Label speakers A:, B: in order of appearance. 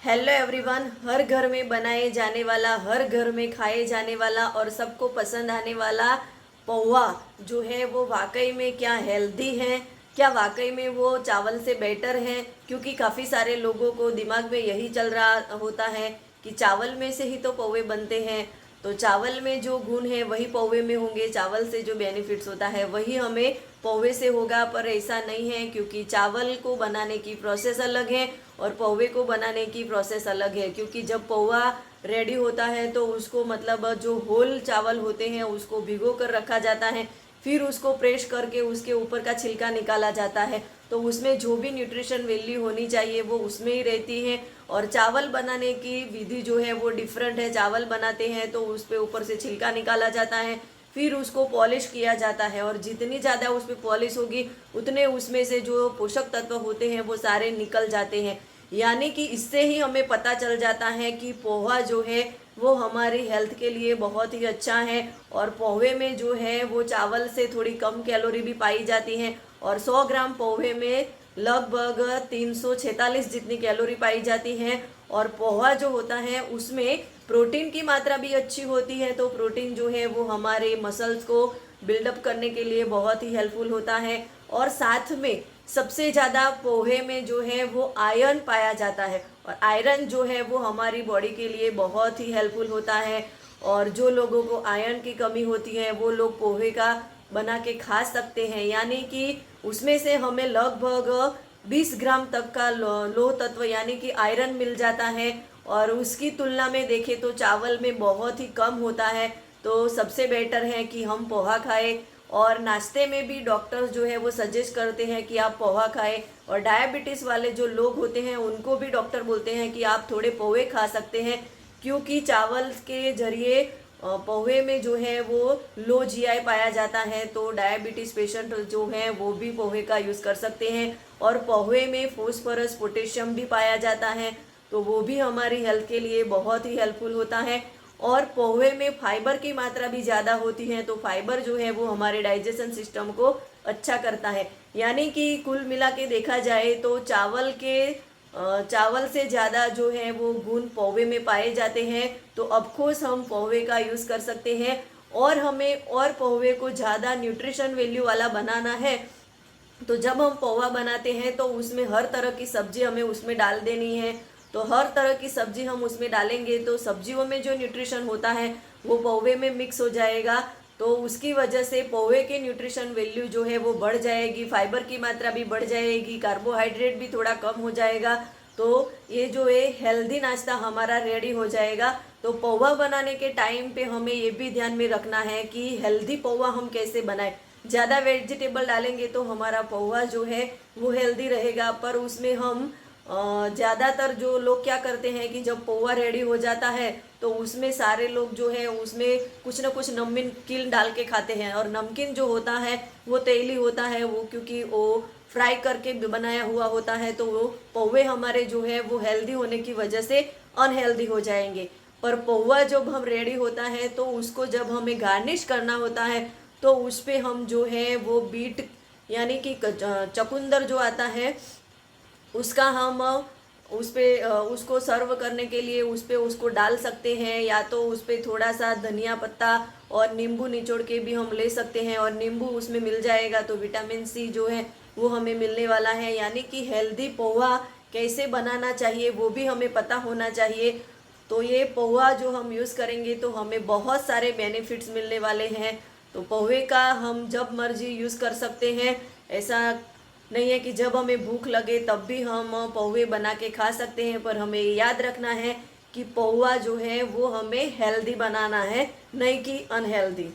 A: Hello everyone. हर घर में बनाए जाने वाला, हर घर में खाए जाने वाला और सबको पसंद आने वाला पोहा जो है वो वाकई में क्या हेल्दी है, क्या वाकई में वो चावल से बेटर है। क्योंकि काफ़ी सारे लोगों को दिमाग में यही चल रहा होता है कि चावल में से ही तो पोहे बनते हैं, तो चावल में जो गुण है वही पोहे में होंगे, चावल से जो बेनिफिट्स होता है वही हमें पोहे से होगा। पर ऐसा नहीं है, क्योंकि चावल को बनाने की प्रोसेस अलग है और पोहे को बनाने की प्रोसेस अलग है। क्योंकि जब पोहा रेडी होता है तो उसको मतलब जो होल चावल होते हैं उसको भिगो कर रखा जाता है, फिर उसको प्रेस करके उसके ऊपर का छिलका निकाला जाता है, तो उसमें जो भी न्यूट्रिशन वैल्यू होनी चाहिए वो उसमें ही रहती है। और चावल बनाने की विधि जो है वो डिफरेंट है। चावल बनाते हैं तो उस पर ऊपर से छिलका निकाला जाता है, फिर उसको पॉलिश किया जाता है, और जितनी ज़्यादा उस पर पॉलिश होगी उतने उसमें से जो पोषक तत्व होते हैं वो सारे निकल जाते हैं। यानी कि इससे ही हमें पता चल जाता है कि पोहा जो है वो हमारी हेल्थ के लिए बहुत ही अच्छा है। और पोहे में जो है वो चावल से थोड़ी कम कैलोरी भी पाई जाती हैं, और 100 ग्राम पोहे में लगभग 346 जितनी कैलोरी पाई जाती है। और पोहा जो होता है उसमें प्रोटीन की मात्रा भी अच्छी होती है, तो प्रोटीन जो है वो हमारे मसल्स को बिल्डअप करने के लिए बहुत ही हेल्पफुल होता है। और साथ में सबसे ज़्यादा पोहे में जो है वो आयरन पाया जाता है, और आयरन जो है वो हमारी बॉडी के लिए बहुत ही हेल्पफुल होता है। और जो लोगों को आयरन की कमी होती है वो लोग पोहे का बना के खा सकते हैं। यानी कि उसमें से हमें लगभग 20 ग्राम तक का लोह तत्व यानी कि आयरन मिल जाता है, और उसकी तुलना में देखें तो चावल में बहुत ही कम होता है। तो सबसे बेटर है कि हम पोहा खाएं। और नाश्ते में भी डॉक्टर्स जो है वो सजेस्ट करते हैं कि आप पोहा खाएं, और डायबिटीज़ वाले जो लोग होते हैं उनको भी डॉक्टर बोलते हैं कि आप थोड़े पोहे खा सकते हैं, क्योंकि चावल के जरिए पोहे में जो है वो लो जीआई पाया जाता है। तो डायबिटीज़ पेशेंट जो हैं वो भी पोहे का यूज़ कर सकते हैं। और पोहे में फॉस्फोरस पोटेशियम भी पाया जाता है, तो वो भी हमारी हेल्थ के लिए बहुत ही हेल्पफुल होता है। और पोहे में फाइबर की मात्रा भी ज़्यादा होती है, तो फाइबर जो है वो हमारे डाइजेशन सिस्टम को अच्छा करता है। यानी कि कुल मिला के देखा जाए तो चावल से ज़्यादा जो है वो गुण पोहे में पाए जाते हैं। तो ऑफकोर्स हम पोहे का यूज़ कर सकते हैं, और हमें और पोहे को ज़्यादा न्यूट्रिशन वैल्यू वाला बनाना है तो जब हम पोहा बनाते हैं तो उसमें हर तरह की सब्जी हमें उसमें डाल देनी है। तो हर तरह की सब्जी हम उसमें डालेंगे तो सब्जियों में जो न्यूट्रिशन होता है वो पोहे में मिक्स हो जाएगा, तो उसकी वजह से पोहे के न्यूट्रिशन वैल्यू जो है वो बढ़ जाएगी, फाइबर की मात्रा भी बढ़ जाएगी, कार्बोहाइड्रेट भी थोड़ा कम हो जाएगा। तो ये जो है हेल्दी नाश्ता हमारा रेडी हो जाएगा। तो पोहा बनाने के टाइम पे हमें ये भी ध्यान में रखना है कि हेल्दी पोहा हम कैसे बनाएं। ज़्यादा वेजिटेबल डालेंगे तो हमारा पोहा जो है वो हेल्दी रहेगा, पर उसमें हम ज़्यादातर जो लोग क्या करते हैं कि जब पोहा रेडी हो जाता है तो उसमें सारे लोग जो है उसमें कुछ ना कुछ नमकीन डाल के खाते हैं, और नमकीन जो होता है वो तेली होता है, वो क्योंकि वो फ्राई करके बनाया हुआ होता है, तो वो पोहे हमारे जो है वो हेल्दी होने की वजह से अनहेल्दी हो जाएंगे। पर पोहा जब हम रेडी होता है तो उसको जब हमें गार्निश करना होता है तो उस पर हम जो है वो बीट यानी कि चकुंदर जो आता है उसका हम उस पे उसको सर्व करने के लिए उस पे उसको डाल सकते हैं, या तो उस पे थोड़ा सा धनिया पत्ता और नींबू निचोड़ के भी हम ले सकते हैं, और नींबू उसमें मिल जाएगा तो विटामिन सी जो है वो हमें मिलने वाला है। यानी कि हेल्दी पोहा कैसे बनाना चाहिए वो भी हमें पता होना चाहिए। तो ये पोहा जो हम यूज़ करेंगे तो हमें बहुत सारे बेनिफिट्स मिलने वाले हैं। तो पोहे का हम जब मर्जी यूज़ कर सकते हैं, ऐसा नहीं है कि जब हमें भूख लगे तब भी हम पोहे बना के खा सकते हैं। पर हमें याद रखना है कि पोहा जो है वो हमें हेल्दी बनाना है, नहीं कि अनहेल्दी।